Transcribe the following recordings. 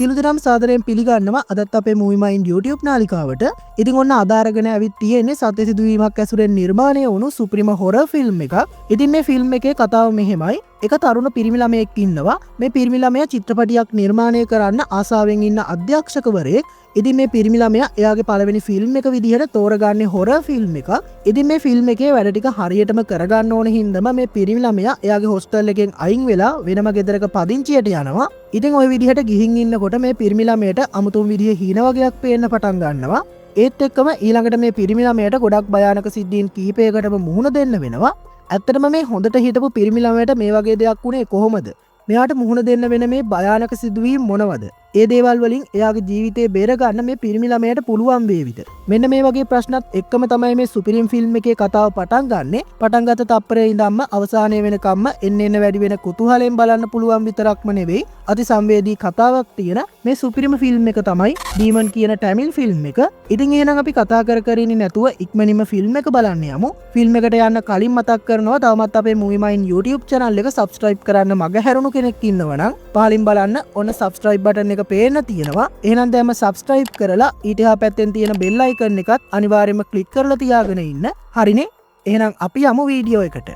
සියලු දෙනාම සාදරයෙන් පිළිගන්නවා අදත් අපේ Movie Mind YouTube නාලිකාවට. ඉතින් ඔන්න අදාරගෙන ඇවිත් තියෙන්නේ සත්‍ය සිදුවීමක් ඇසුරෙන් නිර්මාණය වුණු සුපිරිම හොරර් ෆිල්ම් එකක්. ඉතින් මේ ෆිල්ම් එකේ කතාව මෙහෙමයි. එක තරුණ පිරිමි ළමයෙක් ඉන්නවා. මේ පිරිමි ළමයා චිත්‍රපටියක් නිර්මාණය කරන්න ආසාවෙන් ඉන්න අධ්‍යක්ෂකවරයෙක්. ඉතින් මේ පිරිමි ළමයා එයාගේ පළවෙනි ෆිල්ම් එක විදිහට තෝරගන්නේ හොරර් ෆිල්ම් එකක්. ඉතින් මේ ෆිල්ම් එකේ වැඩ ටික හරියටම කරගන්න ඕන හින්දාම මේ පිරිමි ළමයා එයාගේ හොස්ටල් එකෙන් අයින් වෙලා වෙනම ගෙදරක පදිංචියට යනවා. ඉතින් ওই විදිහට ගිහින් ඉන්නකොට මේ පිරිමි ළමයට අමුතුම විදිහේ හීන වගේක් පේන්න පටන් ගන්නවා. ඒත් එක්කම ඊළඟට මේ පිරිමි ළමයට ගොඩක් භයානක සිද්ධීන් කීපයකටම මුහුණ දෙන්න වෙනවා. ඇත්තටම මේ හොඳට හිටපු පිරිමි ළමයට මේ වගේ දෙයක් වුණේ කොහොමද? මෙයාට මුහුණ දෙන්න වෙන මේ භයානක සිදුවීම් මොනවද? ඒ දේවල් වලින් එයාගේ ජීවිතේ බේර ගන්න මේ පිරිමි ළමයට පුළුවන් වේවිද? මෙන්න මේ වගේ ප්‍රශ්නත් එක්කම තමයි මේ සුපිරිම් ෆිල්ම් එකේ කතාව පටන් ගන්නෙ. පටන් ගත්ත තප්පරේ ඉඳන්ම අවසානයේ වෙනකම්ම එන්න වැඩි වෙන කුතුහලයෙන් බලන්න පුළුවන් විතරක්ම නෙවෙයි අති සංවේදී කතාවක් තියෙන මේ සුපිරිම ෆිල්ම් එක තමයි ඩීමන් කියන ටැමිල් ෆිල්ම් එක. ඉතින් එහෙනම් අපි කතා කර ඉන්නේ නැතුව ඉක්මනින්ම ෆිල්ම් එක බලන්න යමු. ෆිල්ම් එකට යන්න කලින් මතක් කරනවා තවමත් අපේ Movie Mind YouTube channel එක subscribe කරන්න මග හැරුණු කෙනෙක් ඉන්නවා නම් පහලින් බලන්න ඔන්න subscribe button එක පේන්න තියෙනවා. එහෙනම් දැන්ම subscribe කරලා ඊට එහා පැත්තෙන් තියෙන bell icon එකත් අනිවාර්යයෙන්ම click කරලා තියාගෙන ඉන්න. හරිනේ? එහෙනම් අපි යමු වීඩියෝ එකට.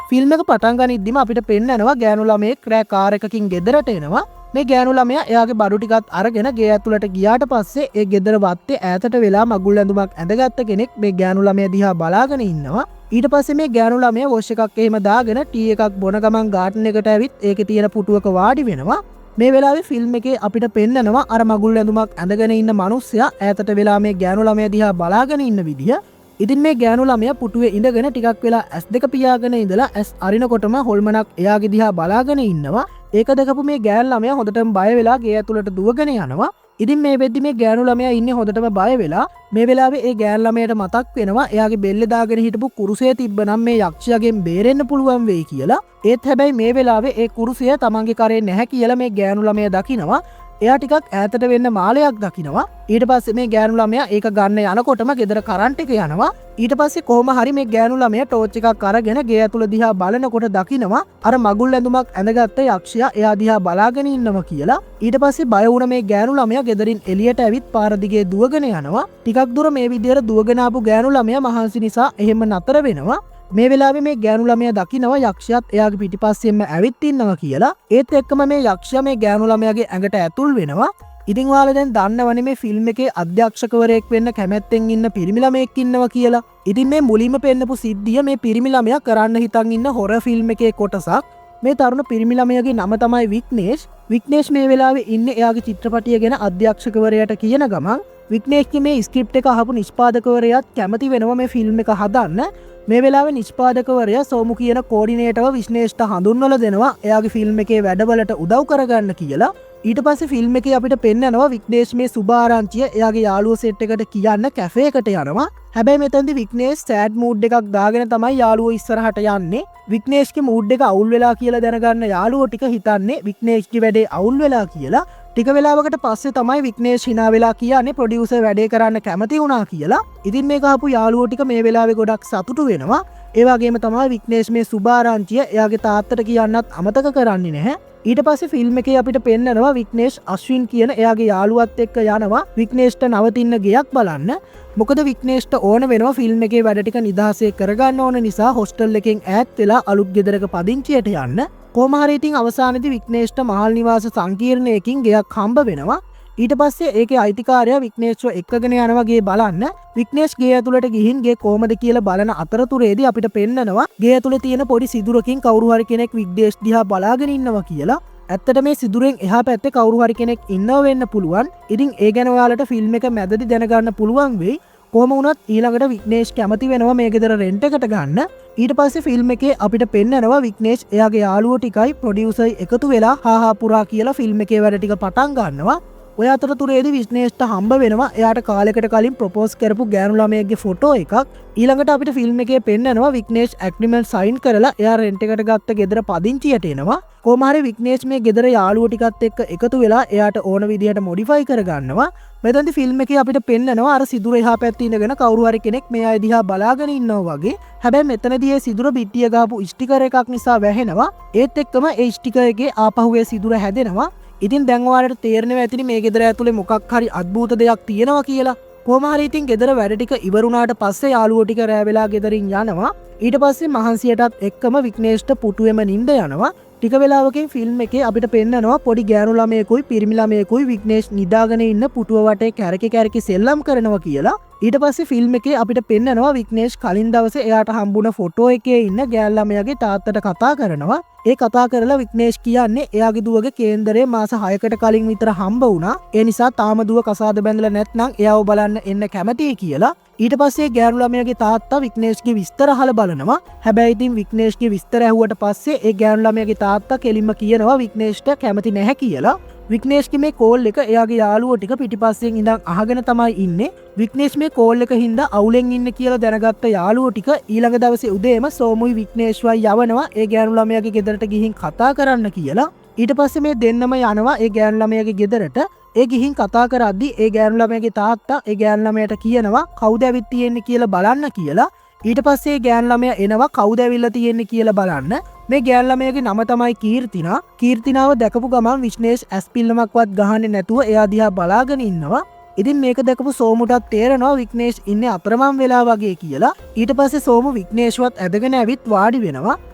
ෆිල්ම් එක පටන් ගනිද්දිම අපිට පෙන්නනවා ගෑනු ළමයෙක් රෑ කාර් එකකින් ගෙදරට එනවා. මේ ගෑනු ළමයා එයාගේ බඩු ටිකත් අරගෙන ගේ ඇතුළට ගියාට පස්සේ ඒ ගෙදර වත්තේ ඈතට වෙලා මගුල් ඇඳුමක් ඇඳගත්ත කෙනෙක් මේ ගෑනු ළමයා දිහා බලාගෙන ඉන්නවා. ඊට පස්සේ මේ ගෑනු ළමයා වොෂ් එකක් එහෙම දාගෙන ටී එකක් බොන ගමන් ගාඩන් එකට ඇවිත් ඒකේ තියෙන පුටුවක වාඩි වෙනවා. මේ වෙලාවේ ෆිල්ම් එකේ අපිට පෙන්නනවා අර මගුල් ඇඳුමක් ඇඳගෙන ඉන්න මිනිස්සයා ඈතට වෙලා මේ ගෑනු ළමයා දිහා බලාගෙන ඉන්න විදිය. ඉතින් මේ ගෑනු ළමයා පුටුවේ ඉඳගෙන ටිකක් වෙලා ඇස් දෙක පියාගෙන ඉඳලා ඇස් අරිනකොටම හොල්මනක් එයාගේ දිහා බලාගෙන ඉන්නවා. ඒක දැකපු මේ ගෑනු ළමයා හොඳටම බය වෙලා ගේ ඇතුළට දුවගෙන යනවා. ඉතින් මේ වෙද්දි මේ ගෑනු ළමයා ඉන්නේ හොඳටම බය වෙලා. මේ වෙලාවේ ඒ ගෑනු ළමයාට මතක් වෙනවා එයාගේ බෙල්ලේ දාගෙන හිටපු කුරුසය තිබ්බනම් මේ යක්ෂයාගෙන් බේරෙන්න පුළුවන් වෙයි කියලා. ඒත් හැබැයි මේ වෙලාවේ ඒ කුරුසය තමන්ගේ කරේ නැහැ කියලා මේ ගෑනු ළමයා දකිනවා. එයා ටිකක් ඈතට වෙන්න මාලයක් දකිනවා. ඊට පස්සේ මේ ගෑනු ළමයා ඒක ගන්න යනකොටම ගෙදර කරන්ට් එක යනවා. ඊට පස්සේ කොහොම හරි මේ ගෑනු ළමයා ටෝච් එකක් අරගෙන ගේ ඇතුළ දිහා බලනකොට දකිනවා අර මගුල් ඇඳුමක් ඇඳගත්ත යක්ෂයා එයා දිහා බලාගෙන ඉන්නවා කියලා. ඊට පස්සේ බය වුණ මේ ගෑනු ළමයා ගෙදරින් එළියට ඇවිත් පාර දිගේ දුවගෙන යනවා. ටිකක් දුර මේ විදිහට දුවගෙන ආපු ගෑනු ළමයා මහන්සි නිසා එහෙම නතර වෙනවා. මේ වෙලාවේ මේ ගෑනු ළමයා දකිනවා යක්ෂයාත් එයාගේ පිටිපස්සෙන්ම ඇවිත් ඉන්නවා කියලා. ඒත් එක්කම මේ යක්ෂයා මේ ගෑනු ළමයාගේ ඇඟට ඇතුල් වෙනවා. ඉතින් ඔයාලා දැන් දන්නවනේ මේ ෆිල්ම් එකේ අධ්‍යක්ෂකවරයෙක් වෙන්න කැමැත්තෙන් ඉන්න පිරිමි ළමයෙක් ඉන්නවා කියලා. ඉතින් මේ මුලින්ම පෙන්නපු සිද්ධිය මේ පිරිමි ළමයා කරන්න හිතන් ඉන්න හොරර් ෆිල්ම් එකේ කොටසක්. මේ තරුණ පිරිමි ළමයාගේ නම තමයි විග්නේෂ්. විග්නේෂ් මේ වෙලාවේ ඉන්නේ එයාගේ චිත්‍රපටිය ගැන අධ්‍යක්ෂකවරයාට කියන ගමන් විග්නේෂ්ගේ මේ ස්ක්‍රිප්ට් එක අහපු නිෂ්පාදකවරයාත් කැමති වෙනවා මේ ෆිල්ම් එක හදන්න. මේ වෙලාවේ නිෂ්පාදකවරයා සෝමු කියන කෝඩිනේටර්ව විග්නේෂ්ට හඳුන්වලා දෙනවා එයාගේ ෆිල්ම් එකේ වැඩවලට උදව් කරගන්න කියලා. ඊට පස්සේ ෆිල්ම් එකේ අපිට පෙන්නනවා විග්නේෂ් මේ සුභාරංචිය එයාගේ යාළුවෝ සෙට් එකට කියන්න කැෆේ එකට යනවා. හැබැයි මෙතනදී විග්නේෂ් සෑඩ් මූඩ් එකක් දාගෙන තමයි යාළුවෝ ඉස්සරහට යන්නේ. විග්නේෂ්ගේ මූඩ් එක අවුල් වෙලා කියලා දැනගන්න යාළුවෝ ටික හිතන්නේ විග්නේෂ්ගේ වැඩේ අවුල් වෙලා කියලා. ටික වෙලාවකට පස්සේ තමයි විග්නේෂ් hina වෙලා කියන්නේ ප්‍රොඩියුසර් වැඩේ කරන්න කැමති වුණා කියලා. ඉතින් මේක අහපු යාළුවෝ ටික මේ වෙලාවේ ගොඩක් සතුටු වෙනවා. ඒ වගේම තමයි විග්නේෂ් මේ සුභාරංචිය එයාගේ තාත්තට කියන්නත් අමතක කරන්නේ නැහැ. ඊට පස්සේ ෆිල්ම් එකේ අපිට පෙන්නනවා විග්නේෂ් අශ්වින් කියන එයාගේ යාළුවත් එක්ක යනවා විග්නේෂ්ට නවතින්න ගෙයක් බලන්න. මොකද විග්නේෂ්ට ඕන වෙනවා ෆිල්ම් එකේ වැඩ ටික නිදහසේ කරගන්න ඕන නිසා හොස්ටල් එකෙන් ඈත් වෙලා අලුත් ගෙදරක පදිංචියට යන්න. කොහොම හරි ඉතින් අවසානයේදී විග්නේෂ්ට මහල් නිවාස සංකීර්ණයකින් ගෙයක් හම්බ වෙනවා. ඊට පස්සේ ඒකේ අයිතිකාරයා විග්නේෂ්ව එක්කගෙන යනවා ගේ බලන්න. විග්නේෂ් ගේ ඇතුළට ගිහින් ගේ කොහමද කියලා බලන අතරතුරේදී අපිට පෙන්නනවා ගේ ඇතුළේ තියෙන පොඩි සිදුරකින් කවුරු හරි කෙනෙක් විග්නේෂ් දිහා බලාගෙන ඉන්නවා කියලා. ඇත්තට මේ සිදුරෙන් එහා පැත්තේ කවුරු හරි කෙනෙක් ඉන්නව වෙන්න පුළුවන්. ඉතින් ඒ ගැන ඔයාලට ෆිල්ම් එක මැදදී දැනගන්න පුළුවන් වෙයි. කොහොම වුණත් ඊළඟට විග්නේෂ් කැමති වෙනවා මේ ගෙදර රෙන්ට් එකට ගන්න. ඊට පස්සේ ෆිල්ම් එකේ අපිට පෙන්නනවා විග්නේෂ් එයාගේ යාළුවෝ ටිකයි ප්‍රොඩියුසර් එකතු වෙලා හාහා පුරා කියලා ෆිල්ම් එකේ වැඩ ටික පටන් ගන්නවා. ඔය අතරතුරේදී විග්නේෂ්ට හම්බ වෙනවා එයාට කාලයකට කලින් ප්‍රොපෝස් කරපු ගෑනු ළමයෙක්ගේ ෆොටෝ එකක්. ඊළඟට අපිට ෆිල්ම් එකේ පෙන්නනවා විග්නේෂ් ඇග්‍රීමන්ට් සයින් කරලා එයා රෙන්ට් එකට ගත්ත ගෙදර පදිංචියට එනවා. කොහොම හරි විග්නේෂ් මේ ගෙදර යාළුවෝ ටිකත් එක්ක එකතු වෙලා එයාට ඕන විදිහට මොඩිෆයි කරගන්නවා. මෙතනදී ෆිල්ම් එකේ අපිට පෙන්නනවා අර සිදුර එහා පැත්තේ ඉඳගෙන කවුරු හරි කෙනෙක් මේ අය දිහා බලාගෙන ඉන්නවා වගේ. හැබැයි මෙතනදී ඒ සිදුර පිටිය ගාපු ස්ටිකර් එකක් නිසා වැහෙනවා. ඒත් එක්කම ඒ ස්ටිකර් එකේ ආපහු ඒ සිදුර හැදෙනවා. ඉතින් දැන් ඔයාලට තේරෙනවා ඇතිනේ මේ ගෙදර ඇතුලේ මොකක් හරි අద్භූත දෙයක් තියෙනවා කියලා. කොහොම හරි ඉතින් ගෙදර වැඩ ටික ඉවරුණාට පස්සේ යාළුවෝ ටික රෑ වෙලා ගෙදරින් යනවා. ඊට පස්සේ මහන්සියටත් එක්කම විග්නේෂ්ට පුටුවෙම නිින්ද යනවා. ටික වෙලාවකින් ෆිල්ම් එකේ අපිට පෙන්නනවා පොඩි ගෑනු ළමයෙකුයි පිරිමි ළමයෙකුයි විග්නේෂ් නිදාගෙන ඉන්න පුටුව වටේ කැරකි කැරකි සෙල්ලම් කරනවා කියලා. ඊට පස්සේ ෆිල්ම් එකේ අපිට පෙන්නනවා විග්නේෂ් කලින් දවසේ එයාට හම්බුණ ෆොටෝ එකේ ඉන්න ගෑල් ළමයාගේ තාත්තට කතා කරනවා. ඒ කතා කරලා විග්නේෂ් කියන්නේ එයාගේ දුවගේ කේන්දරේ මාස 6කට කලින් විතර හම්බ වුණා. ඒ නිසා තාම දුව කසාද බැඳලා නැත්නම් එයාව බලන්න එන්න කැමතියි කියලා. ඊට පස්සේ ගෑනු ළමයාගේ තාත්තා විග්නේෂ්ගේ විස්තර අහලා බලනවා. හැබැයි ඉතින් විග්නේෂ්ගේ විස්තර ඇහුවට පස්සේ ඒ ගෑනු ළමයාගේ තාත්තා කෙලින්ම කියනවා විග්නේෂ්ට කැමති නැහැ කියලා. විග්නේෂ්ගේ මේ කෝල් එක එයාගේ යාළුවෝ ටික පිටිපස්සෙන් ඉඳන් අහගෙන තමයි ඉන්නේ. විග්නේෂ් මේ කෝල් එක හින්දා අවුලෙන් ඉන්න කියලා දැනගත්ත යාළුවෝ ටික ඊළඟ දවසේ උදේම සෝමුයි විග්නේෂ්වයි යවනවා ඒ ගෑනු ළමයාගේ ගෙදරට ගිහින් කතා කරන්න කියලා. ඊට පස්සේ මේ දෙන්නම යනවා ඒ ගෑනු ළමයාගේ ගෙදරට. ඒ ගිහින් කතා කරද්දි ඒ ගෑනු ළමයාගේ තාත්තා ඒ ගෑනු ළමයාට කියනවා කවුද ඇවිත් තියෙන්නේ කියලා බලන්න කියලා. ඊට පස්සේ ගෑනු ළමයා එනවා කවුද ඇවිල්ලා තියෙන්නේ කියලා බලන්න. මේ ගෑනු ළමයාගේ නම තමයි කීර්තිනා. කීර්තිනාව දැකපු ගමන් විග්නේෂ් ඇස් පිල්ලමක්වත් ගහන්නේ නැතුව එයා දිහා බලාගෙන ඉන්නවා. ඉතින් මේක දැකපු සෝමුටත් තේරෙනවා විග්නේෂ් ඉන්නේ අපරමම් වෙලා වගේ කියලා. ඊට පස්සේ සෝමු විග්නේෂ්වත් ඇදගෙන ඇවිත් වාඩි වෙනවා.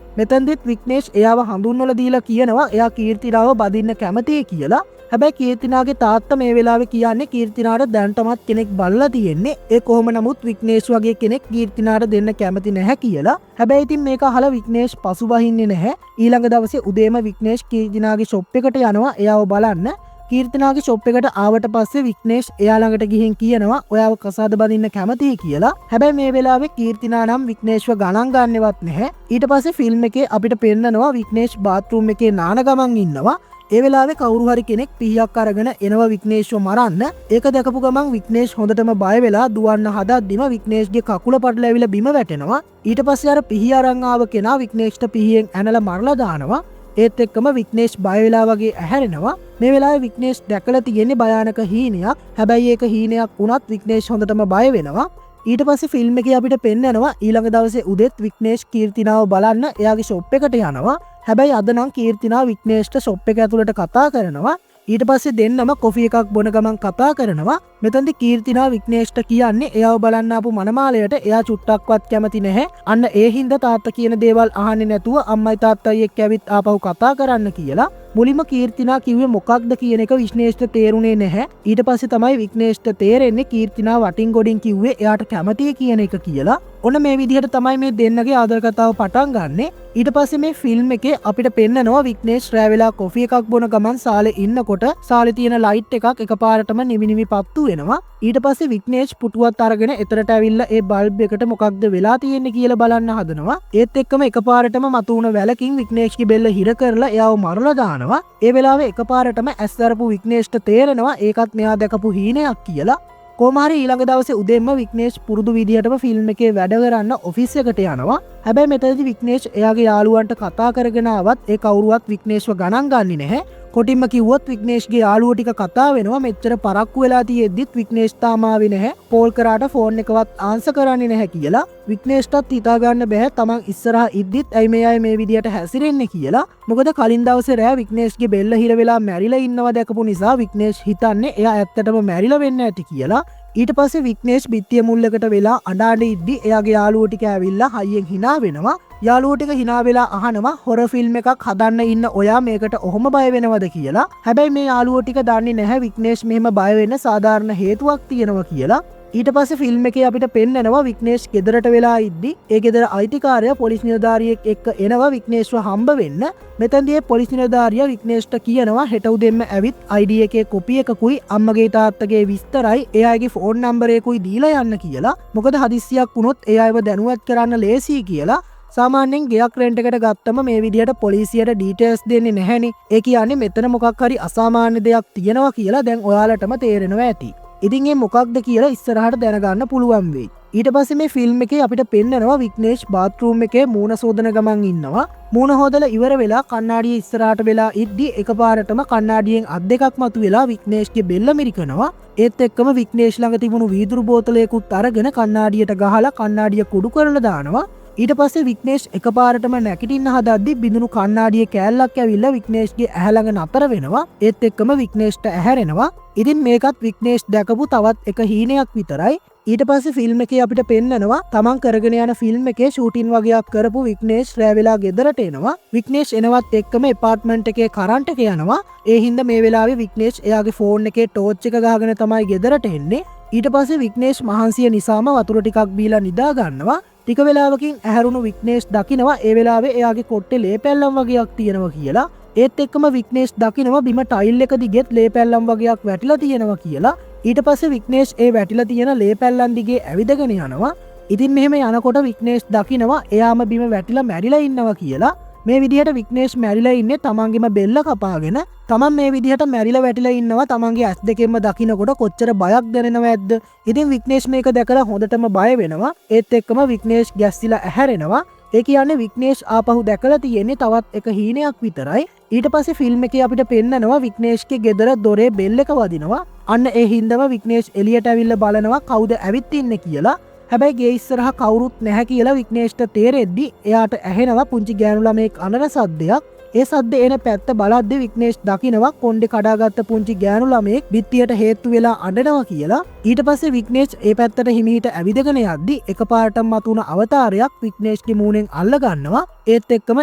මෙතෙන්දිත් විග්නේෂ් එයාව හඳුන්වලා දීලා කියනවා එයා කීර්තිනාව බදින්න කැමතියි කියලා. හැබැයි කීර්තිනාගේ තාත්තා මේ වෙලාවේ කියන්නේ කීර්තිනාට දැන්ටමත් කෙනෙක් බලලා තියෙන්නේ. ඒ කොහොම නමුත් විග්නේෂ් වගේ කෙනෙක් කීර්තිනාට දෙන්න කැමති නැහැ කියලා. හැබැයි ඉතින් මේක අහලා විග්නේෂ් පසුබහින්නේ නැහැ. ඊළඟ දවසේ උදේම විග්නේෂ් කීර්තිනාගේ ෂොප් එකට යනවා එයාව බලන්න. කීර්තිනාගේ ෂොප් එකට ආවට පස්සේ විග්නේෂ් එයා ළඟට ගිහින් කියනවා ඔයාව කසාද බඳින්න කැමතියි කියලා. හැබැයි මේ වෙලාවේ කීර්තිනා නම් විග්නේෂ්ව ගණන් ගන්නවත් නැහැ. ඊට පස්සේ ෆිල්ම් එකේ අපිට පෙන්නනවා විග්නේෂ් බාත්රූම් එකේ නාන ගමන් ඉන්නවා. ඒ වෙලාවේ කවුරු හරි කෙනෙක් පිහියක් අරගෙන එනවා විග්නේෂ්ව මරන්න. ඒක දැකපු ගමන් විග්නේෂ් හොඳටම බය වෙලා දුවන්න හදද්දිම විග්නේෂ්ගේ කකුල පටලැවිලා බිම වැටෙනවා. ඊට පස්සේ අර පිහිය අරන් ආව කෙනා විග්නේෂ්ට පිහියෙන් ඇනලා මරලා දානවා. ඒත් එක්කම විග්නේෂ් බය වෙලා වගේ ඇහැරෙනවා. මේ වෙලාවේ විග්නේෂ් දැකලා තියෙන්නේ භයානක හීනයක්. හැබැයි ඒක හීනයක් වුණත් විග්නේෂ් හොඳටම බය වෙනවා. ඊට පස්සේ ෆිල්ම් එකේ අපිට පෙන්නනවා ඊළඟ දවසේ උදේත් විග්නේෂ් කීර්තිනාව බලන්න එයාගේ ෂොප් එකට යනවා. හැබැයි අද නම් කීර්තිනාව විග්නේෂ්ට ෂොප් එක ඇතුළට කතා කරනවා. ඊට පස්සේ දෙන්නම කොෆි එකක් බොන ගමන් කතා කරනවා. මෙතනදී කීර්තිනාව විග්නේෂ්ට කියන්නේ එයාව බලන්න ආපු මනමාලයට එයා චුට්ටක්වත් කැමති නැහැ. අන්න ඒ හින්දා තාත්තා කියන දේවල් අහන්නේ නැතුව අම්මයි තාත්තයි එක්ක ඇවිත් ආපහු කතා කරන්න කියලා. මුලින්ම කීර්තිනා කිව්වේ මොකක්ද කියන එක විග්නේෂ්ට තේරුනේ නැහැ. ඊට පස්සේ තමයි විග්නේෂ්ට තේරෙන්නේ කීර්තිනා වටින් ගොඩින් කිව්වේ එයාට කැමතියි කියන එක කියලා. ඔන්න මේ විදිහට තමයි මේ දෙන්නගේ ආදර කතාව පටන් ගන්නෙ. ඊට පස්සේ මේ ෆිල්ම් එකේ අපිට පෙන්නනවා විග්නේෂ් රෑ වෙලා කොෆි එකක් බොන ගමන් සාලේ ඉන්නකොට සාලේ තියෙන ලයිට් එකක් එකපාරටම නිවි නිවි පත්තු වෙනවා. ඊට පස්සේ විග්නේෂ් පුටුවත් අරගෙන එතරට ඇවිල්ලා ඒ බල්බ් එකට මොකක්ද වෙලා තියෙන්නේ කියලා බලන්න හදනවා. ඒත් එක්කම එකපාරටම මතුවුණ වැලකින් විග්නේෂ්ගේ බෙල්ල හිර කරලා එයාව මරලා දානවා. ඒ වෙලාවේ එකපාරටම ඇස් අරපු විග්නේෂ්ට තේරෙනවා ඒකත් මෙයා දැකපු හීනයක් කියලා. කොහොම හරි ඊළඟ දවසේ උදේම විග්නේෂ් පුරුදු විදිහටම ෆිල්ම් එකේ වැඩ කරන්න ඔෆිස් එකට යනවා. හැබැයි මෙතනදී විග්නේෂ් එයාගේ යාළුවන්ට කතා කරගෙන ආවත් ඒ කවුරුවත් විග්නේෂ්ව ගණන් ගන්නේ නැහැ. කොටින්ම කිව්වොත් විග්නේෂ්ගේ යාළුවෝ ටික කතා වෙනවා මෙච්චර පරක්කු වෙලා තියෙද්දිත් විග්නේෂ් තාම ආවේ නැහැ. කෝල් කරාට ෆෝන් එකවත් ආන්සර් කරන්නේ නැහැ කියලා. විග්නේෂ්ටත් හිතා ගන්න බෑ තමන් ඉස්සරහා ඉද්දිත් ඇයි මේ අය මේ විදියට හැසිරෙන්නේ කියලා. මොකද කලින් දවසේ රෑ විග්නේෂ්ගේ බෙල්ල හිර වෙලා මැරිලා ඉන්නවා දැකපු නිසා විග්නේෂ් හිතන්නේ එයා ඇත්තටම මැරිලා වෙන්න ඇති කියලා. ඊට පස්සේ විග්නේෂ් බිත්තිය මුල්ලකට වෙලා අඬාඬ ඉද්දි එයාගේ යාළුවෝ ටික ඇවිල්ලා හයියෙන් hina වෙනවා. යාළුවෝ ටික hina වෙලා අහනවා හොරර් ෆිල්ම් එකක් හදන්න ඉන්න ඔයා මේකට ඔහොම බය වෙනවද කියලා. හැබැයි මේ යාළුවෝ ටික දන්නේ නැහැ විග්නේෂ් මෙහෙම බය වෙන්න සාධාරණ හේතුවක් තියෙනවා කියලා. ඊට පස්සේ ෆිල්ම් එකේ අපිට පෙන්නනවා විග්නේෂ් ගෙදරට වෙලා ඉද්දි ඒ ගෙදර අයිතිකාරයා පොලිස් නිලධාරියෙක් එක්ක එනවා විග්නේෂ්ව හම්බ වෙන්න. මෙතනදී පොලිස් නිලධාරියා විග්නේෂ්ට කියනවා හෙට උදෙන්ම ඇවිත් ID එකේ කොපි එකකුයි අම්මගේ තාත්තගේ විස්තරයි එයාගේ ෆෝන් නම්බරයකුයි දීලා යන්න කියලා. මොකද හදිස්සියක් වුණොත් එයාව දැනුවත් කරන්න ලේසියි කියලා. සාමාන්‍යයෙන් ගෙයක් රෙන්ට් එකට ගත්තම මේ විදිහට පොලිසියට ඩීටේල්ස් දෙන්නේ නැහැනේ. ඒ කියන්නේ මෙතන මොකක් හරි අසාමාන්‍ය දෙයක් තියෙනවා කියලා දැන් ඔයාලටම තේරෙනවා ඇති. ඉතින් ඒ මොකක්ද කියලා ඉස්සරහට දැනගන්න පුළුවන් වෙයි. ඊට පස්සේ මේ ෆිල්ම් එකේ අපිට පෙන්නනවා විග්නේෂ් බාත්රූම් එකේ මූණ සෝදන ගමන් ඉන්නවා. මූණ හොදලා ඉවර වෙලා කණ්ණාඩියේ ඉස්සරහට වෙලා ඉද්දි එකපාරටම කණ්ණාඩියෙන් අත් දෙකක් මතුවෙලා විග්නේෂ්ගේ බෙල්ල මිරිකනවා. ඒත් එක්කම විග්නේෂ් ළඟ තිබුණු වීදුරු බෝතලයකුත් අරගෙන කණ්ණාඩියට ගහලා කණ්ණාඩිය කුඩු කරලා දානවා. ඊට පස්සේ වික්නේෂ් එකපාරටම නැගිටින්න හදද්දි බිඳුණු කණ්ණාඩියේ කෑල්ලක් ඇවිල්ලා වික්නේෂ්ගේ ඇහැ ළඟ නතර වෙනවා. ඒත් එක්කම වික්නේෂ්ට ඇහැරෙනවා. ඉතින් මේකත් වික්නේෂ් දැකපු තවත් එක හීනයක් විතරයි. ඊට පස්සේ ෆිල්ම් එකේ අපිට පෙන්නනවා තමන් කරගෙන යන ෆිල්ම් එකේ ෂූටින් වගේක් කරපු වික්නේෂ් රෑ වෙලා ගෙදරට එනවා. වික්නේෂ් එනවත් එක්කම එපාර්ට්මන්ට් එකේ කරන්ට් එක යනවා. ඒ හින්දා මේ වෙලාවේ වික්නේෂ් එයාගේ ෆෝන් එකේ ටෝච් එක ගහගෙන තමයි ගෙදරට එන්නේ. ඊට පස්සේ වික්නේෂ් මහන්සිය නිසාම වතුර ටිකක් බීලා නිදා ගන්නවා. ටික වෙලාවකින් ඇහැරුණු වික්නේෂ් දකිනවා ඒ වෙලාවේ එයාගේ කොට්ටේ ලේ පැල්ලම් වගේක් තියෙනවා කියලා. ඒත් එක්කම වික්නේෂ් දකිනවා බිම ටයිල් එක දිගෙත් ලේ පැල්ලම් වගේක් වැටිලා තියෙනවා කියලා. ඊට පස්සේ වික්නේෂ් ඒ වැටිලා තියෙන ලේ පැල්ලම් දිගේ ඇවිදගෙන යනවා. ඉතින් මෙහෙම යනකොට වික්නේෂ් දකිනවා එයාම බිම වැටිලා මැරිලා ඉන්නවා කියලා. මේ විදිහට වික්නේෂ් මැරිලා ඉන්නේ තමන්ගේම බෙල්ල කපාගෙන. තමන් මේ විදිහට මැරිලා වැටිලා ඉන්නවා තමන්ගේ ඇස් දෙකෙන්ම දකින්නකොට කොච්චර බයක් දැනෙනවද? ඉතින් වික්නේෂ් මේක දැකලා හොඳටම බය වෙනවා. ඒත් එක්කම වික්නේෂ් ගැස්සිලා ඇහැරෙනවා. ඒ කියන්නේ වික්නේෂ් ආපහු දැකලා තියෙන්නේ තවත් එක හීනයක් විතරයි. ඊට පස්සේ ෆිල්ම් එකේ අපිට පෙන්නනවා වික්නේෂ්ගේ ගෙදර දොරේ බෙල් එක වදිනවා. අන්න ඒ හින්දාම වික්නේෂ් එළියට ඇවිල්ලා බලනවා කවුද ඇවිත් ඉන්නේ කියලා. හැබැයි ගේ ඉස්සරහා කවුරුත් නැහැ කියලා වික්නේෂ්ට තේරෙද්දි එයාට ඇහෙනවා පුංචි ගෑනු ළමෙක් අනන සද්දයක්. ඒ සද්ද එන පැත්ත බලද්දි වික්නේෂ් දකිනවා කොණ්ඩේ කඩාගත්ත පුංචි ගෑනු ළමෙක් බිත්තියට හේතු වෙලා අඬනවා කියලා. ඊට පස්සේ වික්නේෂ් ඒ පැත්තට හිමිහිට ඇවිදගෙන යද්දි එකපාරටම මතුවන අවතාරයක් වික්නේෂ්ගේ මූණෙන් අල්ල ගන්නවා. ඒත් එක්කම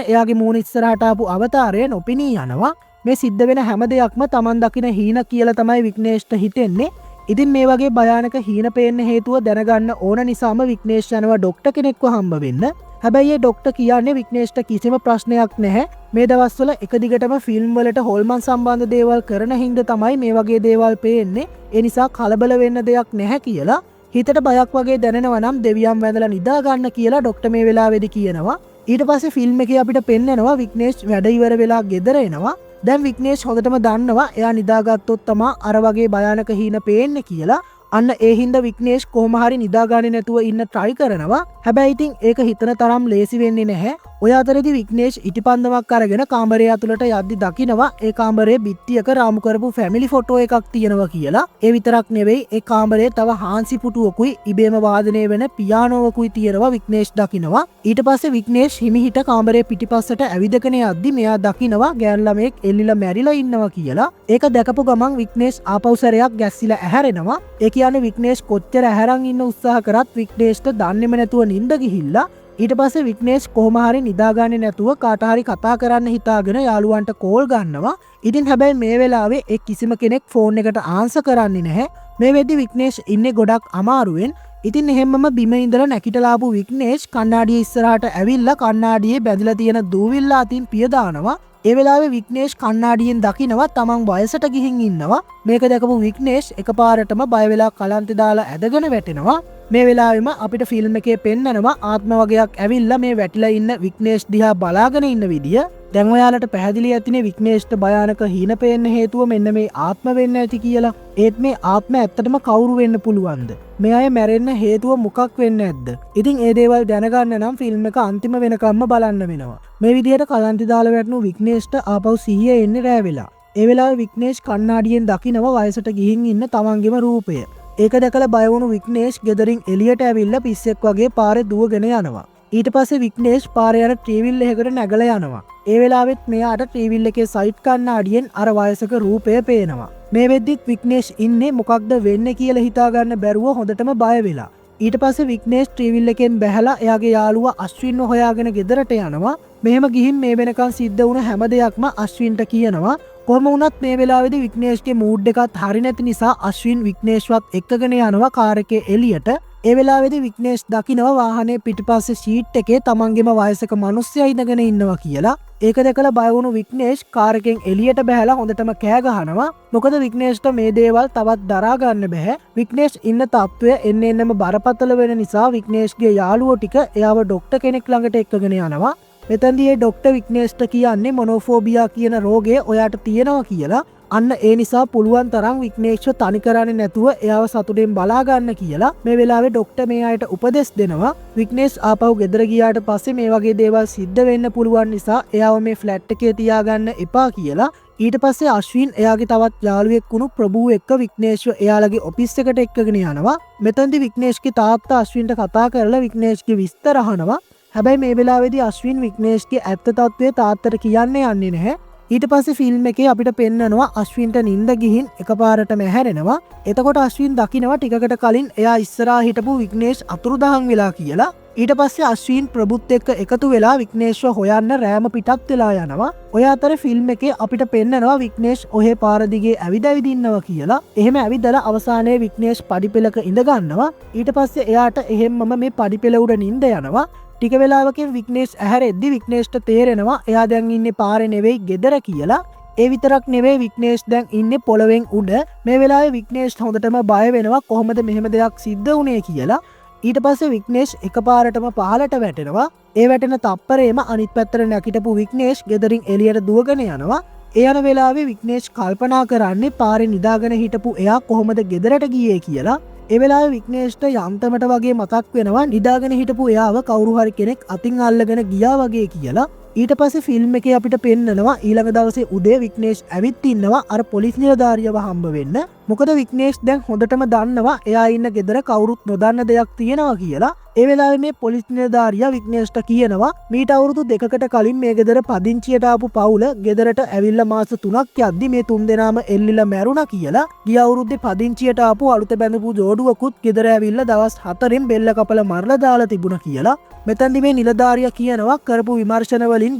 එයාගේ මූණ ඉස්සරහට ආපු අවතාරය නොපෙනී යනවා. මේ සිද්ධ වෙන හැම දෙයක්ම Taman දකින හීන කියලා තමයි වික්නේෂ්ට හිතෙන්නේ. ඉතින් මේ වගේ භයානක හීන පේන්න හේතුව දැනගන්න ඕන නිසාම වික්නේෂ් යනවා ඩොක්ටර් කෙනෙක්ව හම්බ වෙන්න. හැබැයි ඒ ඩොක්ටර් කියන්නේ වික්නේෂ්ට කිසිම ප්‍රශ්නයක් නැහැ. මේ දවස්වල එක දිගටම ෆිල්ම් වලට හොල්මන් සම්බන්ධ දේවල් කරන හින්දා තමයි මේ වගේ දේවල් පේන්නේ. ඒ නිසා කලබල වෙන්න දෙයක් නැහැ කියලා. හිතට බයක් වගේ දැනෙනවා නම් දෙවියන් වැඳලා නිදා ගන්න කියලා ඩොක්ටර් මේ වෙලාවේදී කියනවා. ඊට පස්සේ ෆිල්ම් එකේ අපිට පෙන්නනවා වික්නේෂ් වැඩ ඉවර වෙලා ගෙදර එනවා. දැන් වික්නේෂ් හොඳටම දන්නවා එයා නිදාගත්තොත් තමා අර වගේ භයානක හීන පේන්නේ කියලා. අන්න ඒ හින්දා වික්නේෂ් කොහොම හරි නිදාගන්නේ නැතුව ඉන්න try කරනවා. හැබැයි ඉතින් ඒක හිතන තරම් ලේසි වෙන්නේ නැහැ. ඔය අතරේදී වික්නේෂ් ඉටිපන්දමක් අරගෙන කාමරය ඇතුළට යද්දි දකිනවා ඒ කාමරයේ බිත්තියක රාමු කරපු ෆැමිලි ෆොටෝ එකක් තියෙනවා කියලා. ඒ විතරක් නෙවෙයි ඒ කාමරයේ තව හාන්සි පුටුවකුයි ඉබේම වාදනය වෙන පියානෝවකුයි තියෙනවා වික්නේෂ් දකිනවා. ඊට පස්සේ වික්නේෂ් හිමිහිට කාමරයේ පිටිපස්සට ඇවිදගෙන යද්දි මෙයා දකිනවා ගෑනු ළමෙක් එල්ලිලා මැරිලා ඉන්නවා කියලා. ඒක දැකපු ගමන් වික්නේෂ් ආපහු සැරයක් ගැස්සිලා ඇහැරෙනවා. ඒ කියන්නේ වික්නේෂ් කොච්චර ඇහැරන් ඉන්න උත්සාහ කරත් වික්නේෂ්ට දන්නේම නැතුව නිින්ද ගිහිල්ලා. ඊට පස්සේ වික්නේෂ් කොහොම හරි නිදාගන්නේ නැතුව කාට හරි කතා කරන්න හිතාගෙන යාළුවන්ට කෝල් ගන්නවා. ඉතින් හැබැයි මේ වෙලාවේ ඒ කිසිම කෙනෙක් ෆෝන් එකට ආන්සර් කරන්නේ නැහැ. මේ වෙද්දි වික්නේෂ් ඉන්නේ ගොඩක් අමාරුවෙන්. ඉතින් එහෙම්මම බිම ඉඳලා නැගිටලා ආපු වික්නේෂ් කණ්ණාඩියේ ඉස්සරහට ඇවිල්ලා කණ්ණාඩියේ බැඳලා තියෙන දූවිල්ල අතින් පිය දානවා. ඒ වෙලාවේ වික්නේෂ් කණ්ණාඩියෙන් දකිනවා තමන් වයසට ගිහින් ඉන්නවා. මේක දැකපු වික්නේෂ් එකපාරටම බය වෙලා කලන්තේ දාලා ඇදගෙන වැටෙනවා. මේ වෙලාවෙම අපිට ෆිල්ම් එකේ පෙන්නනවා ආත්ම වගයක් ඇවිල්ලා මේ වැටිලා ඉන්න වික්නේෂ් දිහා බලාගෙන ඉන්න විදිය. දැන් ඔයාලට පැහැදිලි ඇතිනේ වික්නේෂ්ට භයානක හීන පේන්න හේතුව මෙන්න මේ ආත්ම වෙන්න ඇති කියලා. ඒත් මේ ආත්ම ඇත්තටම කවුරු වෙන්න පුළුවන්ද? මේ අය මැරෙන්න හේතුව මොකක් වෙන්න ඇද්ද? ඉතින් ඒ දේවල් දැනගන්න නම් ෆිල්ම් එක අන්තිම වෙනකම්ම බලන්න වෙනවා. මේ විදිහට කලන්තේ දාලා වැටුණු වික්නේෂ්ට ආපහු සිහිය එන්නේ රෑ වෙලා. ඒ වෙලාවේ වික්නේෂ් කණ්ණාඩියෙන් දකිනවා වයසට ගිහින් ඉන්න තමන්ගේම රූපය. ඒක දැකලා බය වුණු වික්නේෂ් ගෙදරින් එළියට ඇවිල්ලා පිස්සෙක් වගේ පාරේ දුවගෙන යනවා. ඊට පස්සේ වික්නේෂ් පාරේ යන ට්‍රීවිල් එකකට නැගලා යනවා. ඒ වෙලාවෙත් මෙයාට ට්‍රීවිල් එකේ සයිඩ් කණ්ණාඩියෙන් අර වයසක රූපය පේනවා. මේ වෙද්දිත් වික්නේෂ් ඉන්නේ මොකක්ද වෙන්නේ කියලා හිතාගන්න බැරුව හොඳටම බය වෙලා. ඊට පස්සේ වික්නේෂ් ට්‍රීවිල් එකෙන් බැහැලා එයාගේ යාළුවා අශ්වින්ව හොයාගෙන ගෙදරට යනවා. මෙහෙම ගිහින් මේ වෙනකන් සිද්ධ වුණ හැම දෙයක්ම අශ්වින්ට කියනවා. කොහොම වුණත් මේ වෙලාවේදී වික්නේෂ්ගේ මූඩ් එකත් හරි නැති නිසා අශ්වින් වික්නේෂ්වත් එක්කගෙන යනවා කාර් එකේ එළියට. ඒ වෙලාවේදී වික්නේෂ් දකිනවා වාහනේ පිටිපස්සේ සීට් එකේ තමන්ගේම වයසක මිනිස්සයා ඉඳගෙන ඉන්නවා කියලා. ඒක දැකලා බය වුණු වික්නේෂ් කාර් එකෙන් එළියට බහැලා හොඳටම කෑ ගහනවා. මොකද වික්නේෂ්ට මේ දේවල් තවත් දරා ගන්න බෑ. වික්නේෂ් ඉන්න තත්ත්වය එන්නෙම බරපතල වෙන නිසා වික්නේෂ්ගේ යාළුවෝ ටික එයාව ඩොක්ටර් කෙනෙක් ළඟට එක්කගෙන යනවා. මෙතනදී ඒ ඩොක්ටර් වික්නේෂ්ට කියන්නේ මොනෝෆෝබියා කියන රෝගය ඔයාට තියෙනවා කියලා. අන්න ඒ නිසා පුළුවන් තරම් වික්නේෂ්ව තනි කරන්නේ නැතුව එයාව සතුටෙන් බලා ගන්න කියලා මේ වෙලාවේ ඩොක්ටර් මේ අයට උපදෙස් දෙනවා. වික්නේෂ් ආපහු ගෙදර ගියාට පස්සේ මේ වගේ දේවල් සිද්ධ වෙන්න පුළුවන් නිසා එයාව මේ ෆ්ලැට් එකේ තියාගන්න එපා කියලා. ඊට පස්සේ අශ්වින් එයාගේ තවත් යාළුවෙක් වුණු ප්‍රභූ එක්ක වික්නේෂ්ව එයාලගේ ඔෆිස් එකට එක්කගෙන යනවා. මෙතනදී වික්නේෂ්ගේ තාත්තා අශ්වින්ට කතා කරලා වික්නේෂ්ගේ විස්තර අහනවා. හැබැයි මේ වෙලාවේදී අශ්වින් විග්නේෂ්ගේ ඇත්ත තත්ත්වය තාත්තට කියන්න යන්නේ නැහැ. ඊට පස්සේ ෆිල්ම් එකේ අපිට පෙන්නනවා අශ්වින්ට නිින්ද ගිහින් එකපාරටම හැරෙනවා. එතකොට අශ්වින් දකිනවා ටිකකට කලින් එයා ඉස්සරහා හිටපු විග්නේෂ් අතුරුදහන් වෙලා කියලා. ඊට පස්සේ අශ්වින් ප්‍රබුත් එක්ක එකතු වෙලා විග්නේෂ්ව හොයන්න රෑම පිටත් වෙලා යනවා. ඔය අතර ෆිල්ම් එකේ අපිට පෙන්නනවා විග්නේෂ් ඔහේ පාර දිගේ ඇවිදින්නවා කියලා. එහෙම ඇවිදලා අවසානයේ විග්නේෂ් පඩිපෙළක ඉඳ ගන්නවා. ඊට පස්සේ එයාට එහෙම්මම මේ පඩිපෙළ උඩ නිින්ද යනවා. ටික වෙලාවකින් විග්නේෂ් ඇහැරෙද්දි විග්නේෂ්ට තේරෙනවා එයා දැන් ඉන්නේ පාරේ නෙවෙයි ගෙදර කියලා. ඒ විතරක් නෙවෙයි විග්නේෂ් දැන් ඉන්නේ පොළවෙන් උඩ. මේ වෙලාවේ විග්නේෂ් හොඳටම බය වෙනවා කොහොමද මෙහෙම දෙයක් සිද්ධ වුනේ කියලා. ඊට පස්සේ විග්නේෂ් එකපාරටම පහලට වැටෙනවා. ඒ වැටෙන තප්පරේම අනිත් පැත්තට නැගිටපු විග්නේෂ් ගෙදරින් එළියට දුවගෙන යනවා. ඒ යන වෙලාවේ විග්නේෂ් කල්පනා කරන්නේ පාරේ නිදාගෙන හිටපු එයා කොහොමද ගෙදරට ගියේ කියලා. ඒ වෙලාවේ විග්නේෂ්ට යන්තමට වගේ මතක් වෙනවා නිදාගෙන හිටපු එයාව කවුරු හරි කෙනෙක් අතින් අල්ලගෙන ගියා වගේ කියලා. ඊට පස්සේ ෆිල්ම් එකේ අපිට පෙන්නනවා ඊළඟ දවසේ උදේ විග්නේෂ් ඇවිත් ඉන්නවා අර පොලිස් නිලධාරියව හම්බ වෙන්න. මොකද විග්නේෂ් දැන් හොඳටම දන්නවා එයා ඉන්න ගෙදර කවුරුත් නොදන්න දෙයක් තියෙනවා කියලා. ඒ වෙලාවේ මේ පොලිස් නිලධාරියා විග්නේෂ්ට කියනවා මීට අවුරුදු 2කට කලින් මේ ගෙදර පදිංචියට ආපු පවුල ගෙදරට ඇවිල්ලා මාස 3ක් යද්දි මේ තුන්දෙනාම එල්ලිලා මැරුණා කියලා. ගිය අවුරුද්දේ පදිංචියට ආපු අලුත බැඳපු ජෝඩුවකුත් ගෙදර ඇවිල්ලා දවස් 4න් බෙල්ල කපලා මරලා දාලා තිබුණා කියලා. මෙතනදි මේ නිලධාරියා කියනවා කරපු විමර්ශන වලින්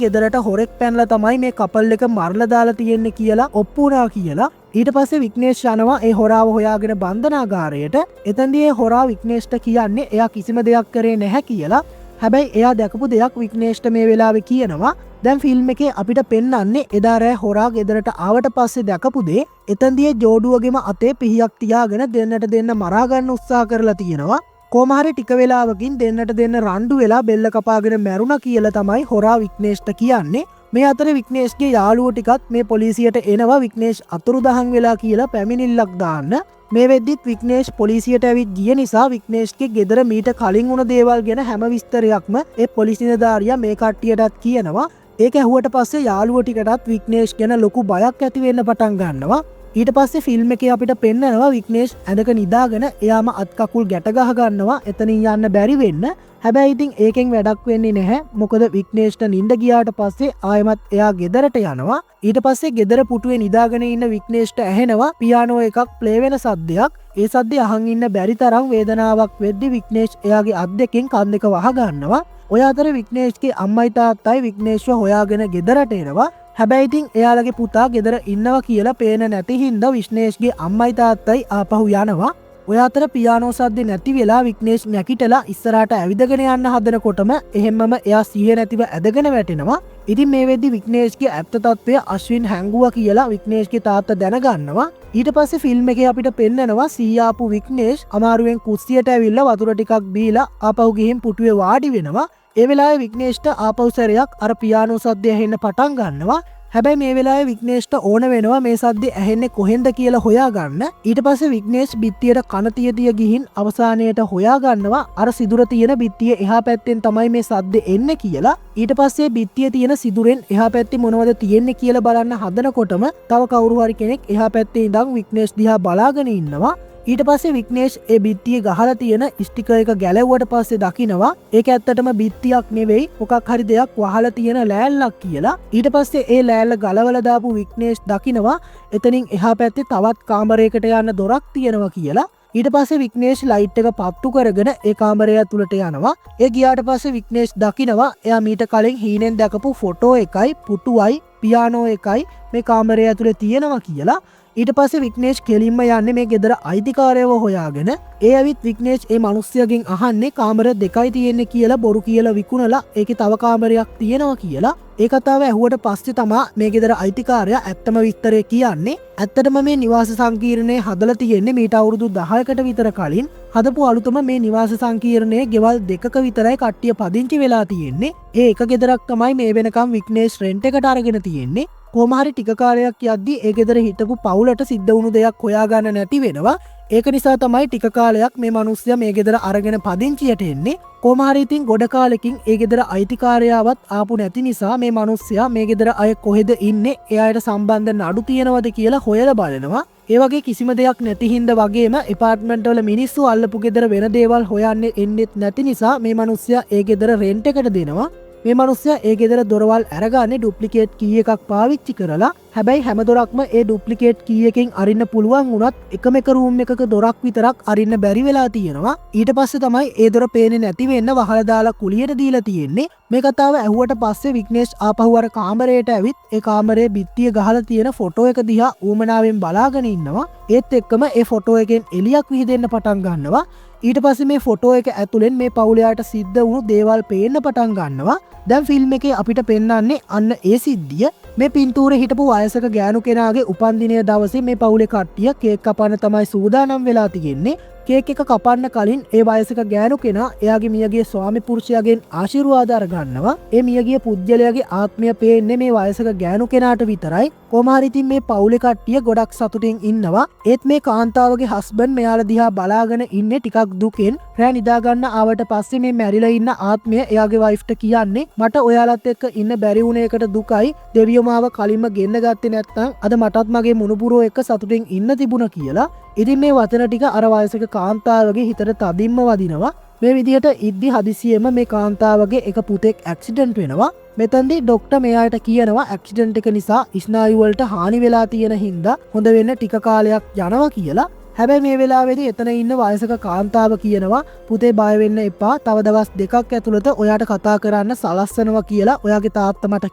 ගෙදරට හොරෙක් පැනලා තමයි මේ කපල් එක මරලා දාලා තියෙන්නේ කියලා ඔප්පු වුණා කියලා. ඊට පස්සේ විග්නේෂ් යනවා ඒ හොරාව හොයාගෙන බන්ධනාගාරයට. එතනදී ඒ හොරා විග්නේෂ්ට කියන්නේ එයා කිසිම දෙයක් කරේ නැහැ කියලා. හැබැයි එයා දැකපු දෙයක් විග්නේෂ්ට මේ වෙලාවේ කියනවා. දැන් ෆිල්ම් එකේ අපිට පෙන්වන්නේ එදා රෑ හොරා ගෙදරට ආවට පස්සේ දැකපු දේ. එතනදී ජෝඩුවගේම අතේ පිහියක් තියාගෙන දෙන්නට දෙන්න මරා ගන්න උත්සාහ කරලා තියෙනවා. කොහොම හරි ටික වෙලාවකින් දෙන්නට දෙන්න රණ්ඩු වෙලා බෙල්ල කපාගෙන මැරුණා කියලා තමයි හොරා විග්නේෂ්ට කියන්නේ. මේ අතර විග්නේෂ්ගේ යාළුවෝ ටිකත් මේ පොලිසියට එනවා විග්නේෂ් අතුරුදහන් වෙලා කියලා පැමිණිල්ලක් දාන්න. මේ වෙද්දිත් විග්නේෂ් පොලිසියට ඇවිත් ගිය නිසා විග්නේෂ්ගේ ගෙදර මීට කලින් වුණ දේවල් ගැන හැම විස්තරයක්ම ඒ පොලිස් නිලධාරියා මේ කට්ටියටත් කියනවා. ඒක ඇහුවට පස්සේ යාළුවෝ ටිකටත් විග්නේෂ් ගැන ලොකු බයක් ඇති වෙන්න පටන් ගන්නවා. ඊට පස්සේ ෆිල්ම් එකේ අපිට පෙන්නනවා විග්නේෂ් ඇඳක නිදාගෙන එයාම අත් කකුල් ගැට ගහ ගන්නවා එතනින් යන්න බැරි වෙන්න. හැබැයි ඉතින් ඒකෙන් වැඩක් වෙන්නේ නැහැ. මොකද විග්නේෂ්ට නිින්ද ගියාට පස්සේ ආයෙමත් එයා ගෙදරට යනවා. ඊට පස්සේ ගෙදර පුටුවේ නිදාගෙන ඉන්න විග්නේෂ්ට ඇහෙනවා පියානෝ එකක් ප්ලේ වෙන සද්දයක්. ඒ සද්දේ අහන් ඉන්න බැරි තරම් වේදනාවක් වෙද්දි විග්නේෂ් එයාගේ අත් දෙකෙන් කන් දෙක වහ ගන්නවා. ඔය අතර විග්නේෂ්ගේ අම්මයි තාත්තයි විග්නේෂ්ව හොයාගෙන ගෙදරට එනවා. හැබැයි ඉතින් එයාලගේ පුතා ගෙදර ඉන්නවා කියලා පේන නැති හින්දා විග්නේෂ්ගේ අම්මයි තාත්තයි ආපහු යනවා. ඔය අතර පියානෝ සද්දේ නැති වෙලා විග්නේෂ් නැකිටලා ඉස්සරහට ඇවිදගෙන යන්න හදනකොටම එහෙම්මම එයා සිහිය නැතිව ඇදගෙන වැටෙනවා. ඉතින් මේ වෙද්දි විග්නේෂ්ගේ ඇත්ත තත්ත්වය අශ්වින් හැංගුවා කියලා විග්නේෂ්ගේ තාත්තා දැනගන්නවා. ඊට පස්සේ ෆිල්ම් එකේ අපිට පෙන්නනවා සීයාපු විග්නේෂ් අමාරුවෙන් කුස්සියට ඇවිල්ලා වතුර ටිකක් බීලා ආපහු ගිහින් පුටුවේ වාඩි වෙනවා. ඒ වෙලාවේ විග්නේෂ්ට ආපහු සැරයක් අර පියානෝ සද්දය ඇහෙන්න පටන් ගන්නවා. හැබැයි මේ වෙලාවේ විග්නේෂ්ට ඕන වෙනවා මේ සද්දේ ඇහෙන්නේ කොහෙන්ද කියලා හොයාගන්න. ඊට පස්සේ විග්නේෂ් බිත්තියට කන තියදී ගිහින් අවසානයේට හොයාගන්නවා අර සිදුර තියෙන බිත්තිය එහා පැත්තෙන් තමයි මේ සද්දේ එන්නේ කියලා. ඊට පස්සේ බිත්තිය තියෙන සිදුරෙන් එහා පැත්තේ මොනවද තියෙන්නේ කියලා බලන්න හදනකොටම තව කවුරු හරි කෙනෙක් එහා පැත්තේ ඉඳන් විග්නේෂ් දිහා බලාගෙන ඉන්නවා. ඊට පස්සේ විග්නේෂ් ඒ බිත්තිය ගහලා තියෙන ස්ටිකර් එක ගැලවුවට පස්සේ දකිනවා ඒක ඇත්තටම බිත්තියක් නෙවෙයි මොකක් හරි දෙයක් වහලා තියෙන ලෑල්ලක් කියලා. ඊට පස්සේ ඒ ලෑල්ල ගලවලා දාපු විග්නේෂ් දකිනවා එතනින් එහා පැත්තේ තවත් කාමරයකට යන්න දොරක් තියෙනවා කියලා. ඊට පස්සේ විග්නේෂ් ලයිට් එක පත්තු කරගෙන ඒ කාමරය ඇතුළට යනවා. ඒ ගියාට පස්සේ විග්නේෂ් දකිනවා එයා මීට කලින් හීනෙන් දැකපු ෆොටෝ එකයි පුටුවයි පියානෝ එකයි මේ කාමරය ඇතුළේ තියෙනවා කියලා. ඊට පස්සේ විග්නේෂ් කෙලින්ම යන්නේ මේ ගෙදර අයිතිකාරයව හොයාගෙන. ඒ ඇවිත් විග්නේෂ් ඒ මිනිස්සයාගෙන් අහන්නේ කාමර දෙකයි තියෙන්නේ කියලා බොරු කියලා විකුණලා ඒකේ තව කාමරයක් තියෙනවා කියලා. ඒ කතාව ඇහුවට පස්සේ තමයි මේ ගෙදර අයිතිකාරයා ඇත්තම විස්තරය කියන්නේ. ඇත්තටම මේ නිවාස සංකීර්ණය හදලා තියෙන්නේ මීට අවුරුදු 10කට විතර කලින් හදපු අලුතම මේ නිවාස සංකීර්ණයේ ගෙවල් දෙකක විතරයි කට්ටිය පදිංචි වෙලා තියෙන්නේ. ඒ එක ගෙදරක් තමයි මේ වෙනකම් විග්නේෂ් රෙන්ට් එකට අරගෙන තියෙන්නේ. කොහොම හරි ටික කාලයක් යද්දි ඒ ගෙදර හිටපු පවුලට සිද්ධ වුණු දෙයක් හොයාගන්න නැති වෙනවා. ඒක නිසා තමයි ටික කාලයක් මේ මිනිස්සයා මේ ගෙදර අරගෙන පදිංචියට එන්නේ. කොහොම හරි ඉතින් ගොඩ කාලෙකින් ඒ ගෙදර අයිතිකාරයාවත් ආපු නැති නිසා මේ මිනිස්සයා මේ ගෙදර අය කොහෙද ඉන්නේ, එයාට සම්බන්ධ නඩු තියෙනවද කියලා හොයලා බලනවා. ඒ වගේ කිසිම දෙයක් නැති හින්දා වගේම එපාර්ට්මන්ට් වල මිනිස්සු අල්ලපු ගෙදර වෙන දේවල් හොයන්නේ එන්නෙත් නැති නිසා මේ මිනිස්සයා ඒ ගෙදර රෙන්ට් එකට දෙනවා. මේ මිනිස්සයා ඒ ගෙදර දොරවල් අරගන්නේ ඩුප්ලිකේට් කී එකක් පාවිච්චි කරලා. හැබැයි හැම දොරක්ම ඒ ඩුප්ලිකේට් කී එකෙන් අරින්න පුළුවන් වුණත් එකම එක රූම් එකක දොරක් විතරක් අරින්න බැරි වෙලා තියෙනවා. ඊට පස්සේ තමයි ඒ දොර පේන්නේ නැති වෙන්න වහලා දාලා කුලියට දීලා තියෙන්නේ. මේ කතාව ඇහුවට පස්සේ විග්නේෂ් ආපහු අර කාමරයට ඇවිත් ඒ කාමරයේ බිත්තිය ගහලා තියෙන ෆොටෝ එක දිහා ඌමනාවෙන් බලාගෙන ඉන්නවා. ඒත් එක්කම ඒ ෆොටෝ එකෙන් එලියක් විහිදෙන්න පටන් ගන්නවා. ඊට පස්සේ මේ ෆොටෝ එක ඇතුලෙන් මේ පවුලයාට සිද්ධ වුණු දේවල් පේන්න පටන් ගන්නවා. දැන් ෆිල්ම් එකේ අපිට පෙන්වන්නේ අන්න ඒ සිද්ධිය. මේ පින්තූරේ හිටපු වයසක ගෑනු කෙනාගේ උපන්දිනය දවසේ මේ පවුලේ කට්ටිය කේක් කපන්න තමයි සූදානම් වෙලා තියෙන්නේ. කේක් එක කපන්න කලින් ඒ වයසක ගෑනු කෙනා එයාගේ මියගිය ස්වාමි පුරුෂයාගෙන් ආශිර්වාද අරගන්නවා. ඒ මියගිය පුද්ගලයාගේ ආත්මය පේන්නේ මේ වයසක ගෑනු කෙනාට විතරයි. කොහොම හරි ඉතින් මේ පවුලේ කට්ටිය ගොඩක් සතුටින් ඉන්නවා. ඒත් මේ කාන්තාවගේ හස්බන්ඩ් මෙයාලා දිහා බලාගෙන ඉන්නේ ටිකක් දුකෙන්. රෑ නිදා ගන්න ආවට පස්සේ මේ මැරිලා ඉන්න ආත්මය එයාගේ වයිෆ්ට කියන්නේ මට ඔයාලත් එක්ක ඉන්න බැරි වුණ එකට දුකයි. දෙවියෝ මාව කලින්ම ගෙන්න ගත්තේ නැත්නම් අද මටත් මගේ මුණුපුරෝ එක්ක සතුටින් ඉන්න තිබුණා කියලා. ඉතින් මේ වචන ටික අර වයසක කාන්තාවගේ හිතට තදින්ම වදිනවා. මේ විදිහට ඉද්දි හදිසියෙම මේ කාන්තාවගේ එක පුතෙක් ඇක්සිඩන්ට් වෙනවා. මෙතනදී ડોක්ටර් මෙයාට කියනවා ඇක්සිඩන්ට් එක නිසා ස්නායු වලට හානි වෙලා තියෙන හින්දා හොඳ වෙන්න ටික කාලයක් යනවා කියලා. හැබැයි මේ වෙලාවේදී එතන ඉන්න වයසක කාන්තාව කියනවා පුතේ බය වෙන්න එපා, තව දවස් දෙකක් ඇතුළත ඔයාට කතා කරන්න සලස්සනවා කියලා ඔයාගේ තාත්තා මට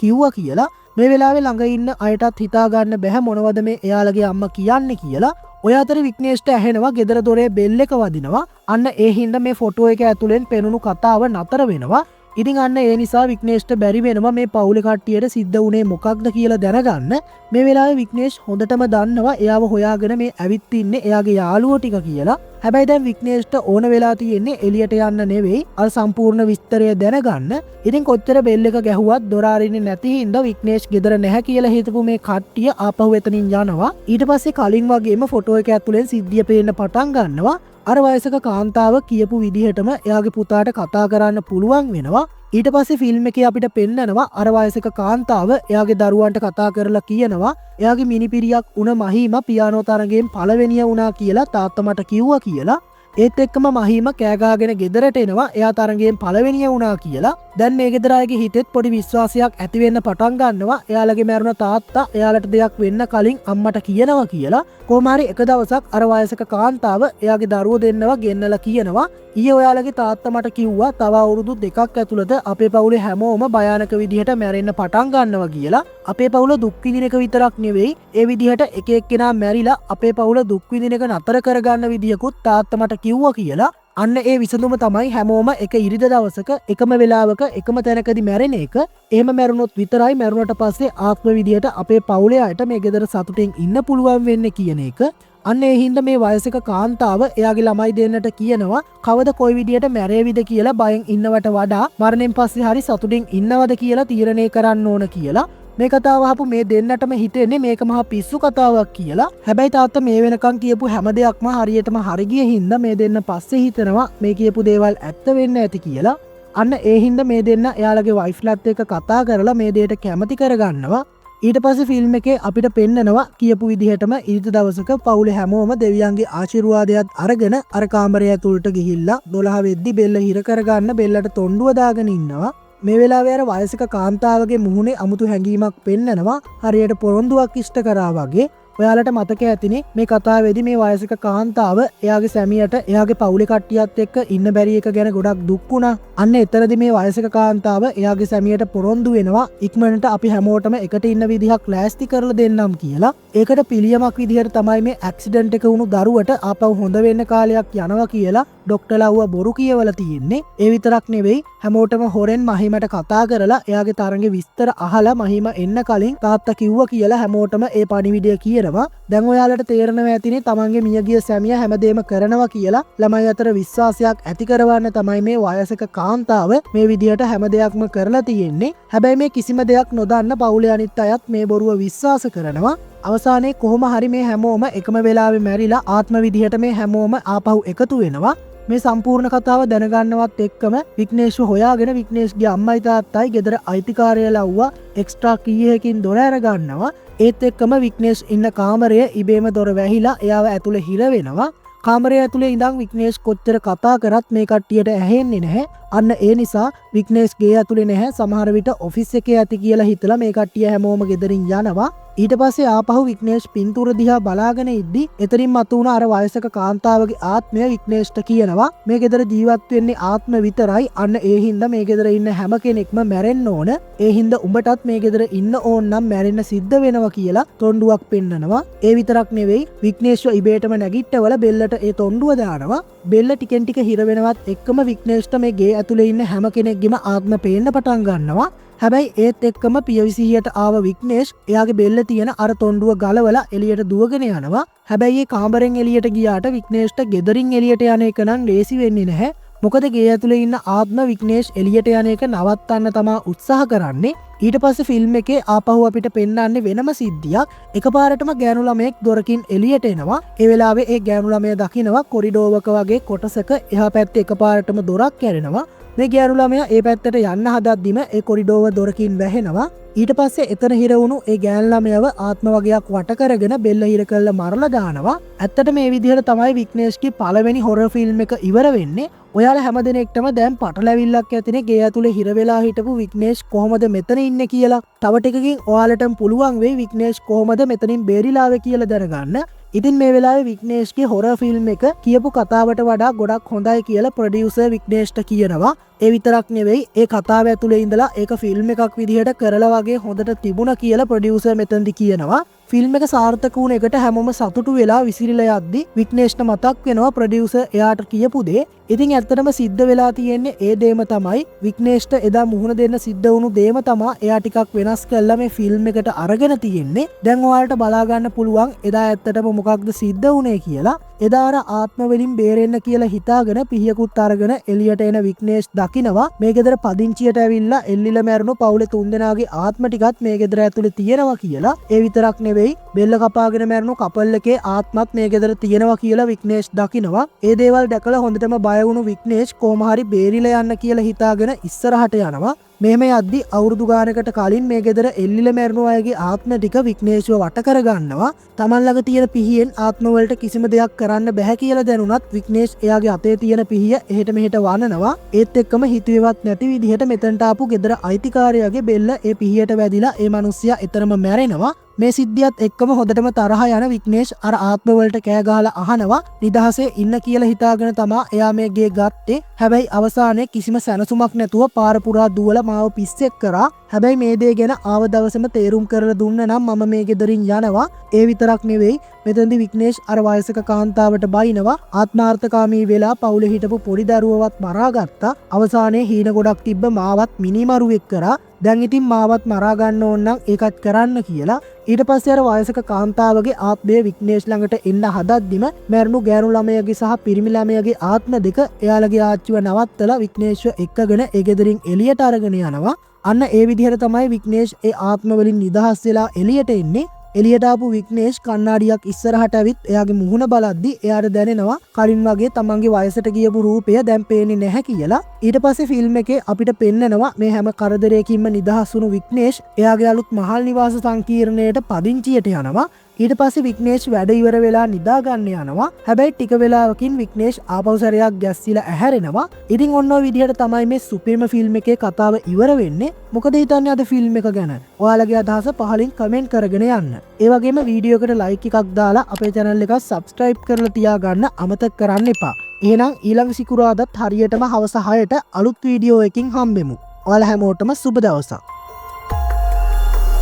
කිව්වා කියලා. මේ වෙලාවේ ළඟ ඉන්න අයටත් හිතා ගන්න බැහැ මොනවද මේ එයාලගේ අම්මා කියන්නේ කියලා. ඔය අතර විග්නේෂ්ට ඇහෙනවා ගෙදර දොරේ බෙල් එක වදිනවා. අන්න ඒ හින්දා මේ ෆොටෝ එක ඇතුලෙන් පෙනුණු කතාව නතර වෙනවා. ඉතින් අන්න ඒ නිසා විග්නේෂ්ට බැරි වෙනවා මේ පවුලේ කට්ටියට සිද්ධ වුණේ මොකක්ද කියලා දැනගන්න. මේ වෙලාවේ විග්නේෂ් හොඳටම දන්නවා එයාව හොයාගෙන මේ ඇවිත් ඉන්නේ එයාගේ යාළුවෝ ටික කියලා. හැබැයි දැන් විග්නේෂ්ට ඕන වෙලා තියෙන්නේ එළියට යන්න නෙවෙයි අර සම්පූර්ණ විස්තරය දැනගන්න. ඉතින් කොච්චර බෙල් එක ගැහුවත් දොර අරින්නේ නැති හින්දා විග්නේෂ් ගෙදර නැහැ කියලා හිතපු මේ කට්ටිය ආපහු එතනින් යනවා. ඊට පස්සේ කලින් වගේම ෆොටෝ එක ඇතුලෙන් සිද්ධිය පේන්න පටන් ගන්නවා. අර වයසක කාන්තාව කියපු විදිහටම එයාගේ පුතාට කතා කරන්න පුළුවන් වෙනවා. ඊට පස්සේ ෆිල්ම් එකේ අපිට පෙන්නනවා අර වයසක කාන්තාව එයාගේ දරුවන්ට කතා කරලා කියනවා එයාගේ මිනිපිරියක් උණ මහීම පියානෝ තරඟයෙන් පළවෙනිය වුණා කියලා තාත්තා මට කිව්වා කියලා. ඒත් එක්කම මහීම කෑගාගෙන ගෙදරට එනවා එයා තරඟයෙන් පළවෙනිය වුණා කියලා. දැන් මේ ගෙදර අයගේ හිතෙත් පොඩි විශ්වාසයක් ඇති වෙන්න පටන් ගන්නවා. එයාලගේ මැරුණ තාත්තා එයාලට දෙයක් වෙන්න කලින් අම්මට කියනවා කියලා. කොහොම හරි එක දවසක් අර වයසක කාන්තාව එයාගේ දරුවෝ දෙන්නව ගෙන්නලා කියනවා ඊයේ ඔයාලගේ තාත්තා මට කිව්වා තව අවුරුදු 2ක් ඇතුළත අපේ පවුලේ හැමෝම භයානක විදිහට මැරෙන්න පටන් ගන්නවා කියලා. අපේ පවුල දුක් විඳින එක විතරක් නෙවෙයි ඒ විදිහට එක එක්කෙනා මැරිලා අපේ පවුල දුක් විඳින එක නතර කරගන්න විදියකුත් තාත්තා මට කිව්වා කියලා. අන්න ඒ විසඳුම තමයි හැමෝම එක ඉරිද දවසක එකම වෙලාවක එකම තැනකදී මැරෙන එක. එහෙම මැරුණොත් විතරයි මැරුණට පස්සේ ආත්ම විදියට අපේ පවුලේ අයට මේ ගෙදර සතුටින් ඉන්න පුළුවන් වෙන්නේ කියන එක. අන්න ඒ හින්දා මේ වයසක කාන්තාව එයාගේ ළමයි දෙන්නට කියනවා කවද කොයි විදියට මැරෙවිද කියලා බයෙන් ඉන්නවට වඩා මරණයෙන් පස්සේ හරි සතුටින් ඉන්නවද කියලා තීරණය කරන්න ඕන කියලා. මේ කතාව අහපු මේ දෙන්නටම හිතෙන්නේ මේක මහා පිස්සු කතාවක් කියලා. හැබැයි තාත්තා මේ වෙනකන් කියපු හැම දෙයක්ම හරියටම හරි ගිය හින්දා මේ දෙන්න පස්සේ හිතනවා මේ කියපු දේවල් ඇත්ත වෙන්න ඇති කියලා. අන්න ඒ හින්දා මේ දෙන්න එයාලගේ වයිෆ්ලත් එක්ක කතා කරලා මේ දෙයට කැමති කරගන්නවා. ඊට පස්සේ ෆිල්ම් එකේ අපිට පෙන්නනවා කියපු විදිහටම ඊට දවසක පවුලේ හැමෝම දෙවියන්ගේ ආශිර්වාදයක් අරගෙන අර කාමරය ඇතුළට ගිහිල්ලා 12 වෙද්දි බෙල්ල හිර කරගන්න බෙල්ලට තොණ්ඩුව දාගෙන ඉන්නවා. මේ වෙලාවේ අර වයසක කාන්තාවගේ මුහුණේ අමුතු හැඟීමක් පෙන්නනවා හරියට පොරොන්දුවක් ඉෂ්ට කරා වගේ. ඔයාලට මතක ඇතිනේ මේ කතාවේදී මේ වයසක කාන්තාව එයාගේ සැමියට එයාගේ පවුලේ කට්ටියත් එක්ක ඉන්න බැරි එක ගැන ගොඩක් දුක් වුණා. අන්න එතරම්දී මේ වයසක කාන්තාව එයාගේ සැමියට පොරොන්දු වෙනවා ඉක්මනට අපි හැමෝටම එකට ඉන්න විදිහක් ලෑස්ති කරලා දෙන්නම් කියලා. ඒකට පිළියමක් විදිහට තමයි මේ ඇක්සිඩන්ට් එක වුණු දරුවට ආපහු හොඳ වෙන්න කාලයක් යනවා කියලා ડોක්ටර්ලාව බොරු කියවලා තියෙන්නේ. ඒ විතරක් නෙවෙයි හැමෝටම හොරෙන් මහිමට කතා කරලා එයාගේ තරඟේ විස්තර අහලා මහිම එන්න කලින් තාත්තා කිව්වා කියලා හැමෝටම ඒ පණිවිඩය කියනවා. දැන් ඔයාලට තේරෙනවා ඇතිනේ තමන්ගේ මියගිය සැමියා හැමදේම කරනවා කියලා. ළමයි අතර විශ්වාසයක් ඇති කරවන්න තමයි මේ වයසක කාන්තාව මේ විදිහට හැම දෙයක්ම කරලා තියෙන්නේ. හැබැයි මේ කිසිම දෙයක් නොදන්න පවුලේ අනිත් අයත් මේ බොරුව විශ්වාස කරනවා. අවසානයේ කොහොම හරි මේ හැමෝම එකම වෙලාවෙ මැරිලා ආත්ම විදිහට මේ හැමෝම ආපහු එකතු වෙනවා. මේ සම්පූර්ණ කතාව දැනගන්නවත් එක්කම විග්නේෂ්ව හොයාගෙන විග්නේෂ්ගේ අම්මයි තාත්තයි ගෙදර අයිතිකාරය ලව්වා එක්ස්ට්‍රා කීයකින් දොර අර ගන්නවා. ඒත් එක්කම විග්නේෂ් ඉන්න කාමරය ඉබේම දොර වැහිලා එයාව ඇතුලේ හිර වෙනවා. කාමරය ඇතුලේ ඉඳන් විග්නේෂ් කොච්චර කතා කරත් මේ කට්ටියට ඇහෙන්නේ නැහැ. අන්න ඒ නිසා විග්නේෂ් ගේ ඇතුලේ නැහැ. සමහර විට ඔෆිස් එකේ ඇති කියලා හිතලා මේ කට්ටිය හැමෝම ගෙදරින් යනවා. ඊට පස්සේ ආපහු විග්නේෂ් පින්තූර දිහා බලාගෙන ඉද්දි එතනින් මතුවන අර වයසක කාන්තාවගේ ආත්මය විග්නේෂ්ට කියනවා මේ ගෙදර ජීවත් වෙන්නේ ආත්ම විතරයි. අන්න ඒ හින්දා මේ ගෙදර ඉන්න හැම කෙනෙක්ම මැරෙන්න ඕන. ඒ හින්දා උඹටත් මේ ගෙදර ඉන්න ඕන නම් මැරෙන්න සිද්ධ වෙනවා කියලා තොණ්ඩුවක් පෙන්නනවා. ඒ විතරක් නෙවෙයි විග්නේෂ්ව ඉබේටම නැගිට්ටවල බෙල්ලට ඒ තොණ්ඩුව දානවා. බෙල්ල ටිකෙන් ටික හිර වෙනවත් එක්කම විග්නේෂ්ට මේ ගේ ඇතුලේ ඉන්න හැම කෙනෙක්ගෙම ආත්ම පේන්න පටන් ගන්නවා. හැබැයි ඒත් එක්කම පියවිසිහියට ආව විග්නේෂ් එයාගේ බෙල්ල තියෙන අර තොණ්ඩුව ගලවලා එළියට දුවගෙන යනවා. හැබැයි ඒ කාමරෙන් එළියට ගියාට විග්නේෂ්ට ගෙදරින් එළියට යන එක නම් ලේසි වෙන්නේ නැහැ. මොකද ගේ ඇතුලේ ඉන්න ආත්ම විග්නේෂ් එළියට යන එක නවත්තන්න තමා උත්සාහ කරන්නේ. ඊට පස්සේ ෆිල්ම් එකේ ආපහු අපිට පෙන්වන්නේ වෙනම සිද්ධියක්. එකපාරටම ගෑනු ළමයෙක් දොරකින් එළියට එනවා. ඒ වෙලාවේ ඒ ගෑනු ළමයා දකිනවා කොරිඩෝවක වගේ කොටසක එහා පැත්තේ එකපාරටම දොරක් කැරෙනවා. මේ ගෑනු ළමයා ඒ පැත්තට යන්න හදද්දිම ඒ කොරිඩෝව දොරකින් වැහෙනවා. ඊට පස්සේ එතන හිර වුණු ඒ ගෑනු ළමයාව ආත්ම වගේක් වට කරගෙන බෙල්ල හිර කරලා මරලා දානවා. ඇත්තට මේ විදිහට තමයි විග්නේෂ්ගේ පළවෙනි හොරර් ෆිල්ම් එක ඉවර වෙන්නේ. ඔයාලා හැමදෙනෙක්ටම දැන් පටලැවිල්ලක් ඇතිනේ ගේ ඇතුලේ හිර වෙලා හිටපු විග්නේෂ් කොහොමද මෙතන ඉන්නේ කියලා. තව ටිකකින් ඔයාලටම පුළුවන් වෙයි විග්නේෂ් කොහොමද මෙතනින් බේරිලා ආවේ කියලා දැනගන්න. ඉතින් මේ වෙලාවේ විග්නේෂ්ගේ හොරර් ෆිල්ම් එක කියපු කතාවට වඩා ගොඩක් හොඳයි කියලා ප්‍රොඩියුසර් විග්නේෂ්ට කියනවා. ඒ විතරක් නෙවෙයි ඒ කතාව ඇතුලේ ඉඳලා ඒක ෆිල්ම් එකක් විදිහට කරලා වගේ හොඳට තිබුණා කියලා ප්‍රොඩියුසර් මෙතනදි කියනවා. ෆිල්ම් එක සාර්ථක වුණ එකට හැමෝම සතුටු වෙලා විසිරිලා යද්දි විග්නේෂ්ට මතක් වෙනවා ප්‍රොඩියුසර් එයාට කියපු දේ. ඉතින් ඇත්තටම සිද්ධ වෙලා තියෙන්නේ ඒ දේම තමයි. විග්නේෂ්ට එදා මුහුණ දෙන්න සිද්ධ වුණු දේම තමයි එයා ටිකක් වෙනස් කරලා මේ ෆිල්ම් එකට අරගෙන තියෙන්නේ. දැන් ඔයාලට බලා ගන්න පුළුවන් එදා ඇත්තටම මොකක්ද සිද්ධ වුණේ කියලා. එදා අර ආත්ම වලින් බේරෙන්න කියලා හිතාගෙන පිහියකුත් අරගෙන එළියට එන විග්නේෂ් දකිනවා මේ ගෙදර පදිංචියට ඇවිල්ලා එල්ලිලා මැරුණු පවුලේ තුන්දෙනාගේ ආත්ම ටිකත් මේ ගෙදර ඇතුලේ තියෙනවා කියලා. ඒ විතරක් නෙවෙයි බෙල්ල කපාගෙන මැරුණු කපල් එකේ ආත්මත් මේ ගෙදර තියෙනවා කියලා විග්නේෂ් දකිනවා. ඒ දේවල් දැකලා හොඳටම බය වුණු විග්නේෂ් කොහොම හරි බේරිලා යන්න කියලා හිතාගෙන ඉස්සරහට යනවා. මෙහෙම යද්දි අවුරුදු ගානකට කලින් මේ ගෙදර එල්ලිලා මැරුණු අයගේ ආත්ම ටික විග්නේෂ්ව වට කරගන්නවා. Taman ළඟ තියෙන පිහියෙන් ආත්ම වලට කිසිම දෙයක් කරන්න බැහැ කියලා දැනුණත් විග්නේෂ් එයාගේ අතේ තියෙන පිහිය එහෙට මෙහෙට වනනවා. ඒත් එක්කම හිතුවේවත් නැති විදිහට මෙතනට ආපු ගෙදර අයිතිකාරයාගේ බෙල්ල ඒ පිහියට වැදිලා ඒ මිනිස්සයා එතරම් මැරෙනවා. මේ සිද්ධියත් එක්කම හොඳටම තරහ යන විග්නේෂ් අර ආත්ම වලට කෑ ගහලා අහනවා නිදහසේ ඉන්න කියලා හිතාගෙන තමා එයා මේ ගේ ගත්තේ. හැබැයි අවසානයේ කිසිම සැනසුමක් නැතුව පාර පුරා දුවලා මාව පිස්සෙක් කරා. හැබැයි මේ දේ ගැන ආව දවසේම තේරුම් කරලා දුන්න නම් මම මේ ගෙදරින් යනවා. ඒ විතරක් නෙවෙයි මෙතනදී විග්නේෂ් අර වයසක කාන්තාවට බයිනවා. ආත්මාර්ථකාමී වෙලා පවුලේ හිටපු පොඩි දරුවවත් මරා ගත්තා. අවසානයේ හීන ගොඩක් තිබ්බ මාවත් මිනිමරුවෙක් කරා. දැන් ඉතින් මාවත් මරා ගන්න ඕන නම් ඒකත් කරන්න කියලා. ඊට පස්සේ අර වයසක කාන්තාවගේ ආත්මය විග්නේෂ් ළඟට එන්න හදද්දිම මැරුණු ගෑනු ළමයාගේ සහ පිරිමි ළමයාගේ ආත්ම දෙක එයාලගේ ආච්චිව නවත්තලා විග්නේෂ්ව එක්කගෙන ඒ ගෙදරින් එළියට අරගෙන යනවා. අන්න ඒ විදිහට තමයි විග්නේෂ් ඒ ආත්ම වලින් නිදහස් වෙලා එළියට එන්නේ. එළියට ආපු විග්නේෂ් කණ්ණාඩියක් ඉස්සරහට ඇවිත් එයාගේ මුහුණ බලද්දි එයාට දැනෙනවා කලින් වගේ තමන්ගේ වයසට ගියපු රූපය දැන් පේන්නේ නැහැ කියලා. ඊට පස්සේ ෆිල්ම් එකේ අපිට පෙන්නනවා මේ හැම කරදරයකින්ම නිදහස් වුණු විග්නේෂ් එයාගේ අලුත් මහල් නිවාස සංකීර්ණයට පදිංචියට යනවා. ඊට පස්සේ විග්නේෂ් වැඩ ඉවර වෙලා නිදා ගන්න යනවා. හැබැයි ටික වෙලාවකින් විග්නේෂ් ආපහු සැරයක් ගැස්සිලා ඇහැරෙනවා. ඉතින් ඔන්න ඔය විදිහට තමයි මේ සුපිරිම ෆිල්ම් එකේ කතාව ඉවර වෙන්නේ. මොකද හිතන්නේ අද ෆිල්ම් එක ගැන? ඔයාලගේ අදහස පහලින් කමෙන්ට් කරගෙන යන්න. ඒ වගේම වීඩියෝ එකට ලයික් එකක් දාලා අපේ channel එක subscribe කරලා තියාගන්න අමතක කරන්න එපා. එහෙනම් ඊළඟ සිකුරාදාත් හරියටම හවස 6ට අලුත් වීඩියෝ එකකින් හම්බෙමු. ඔයාලා හැමෝටම සුබ දවසක්.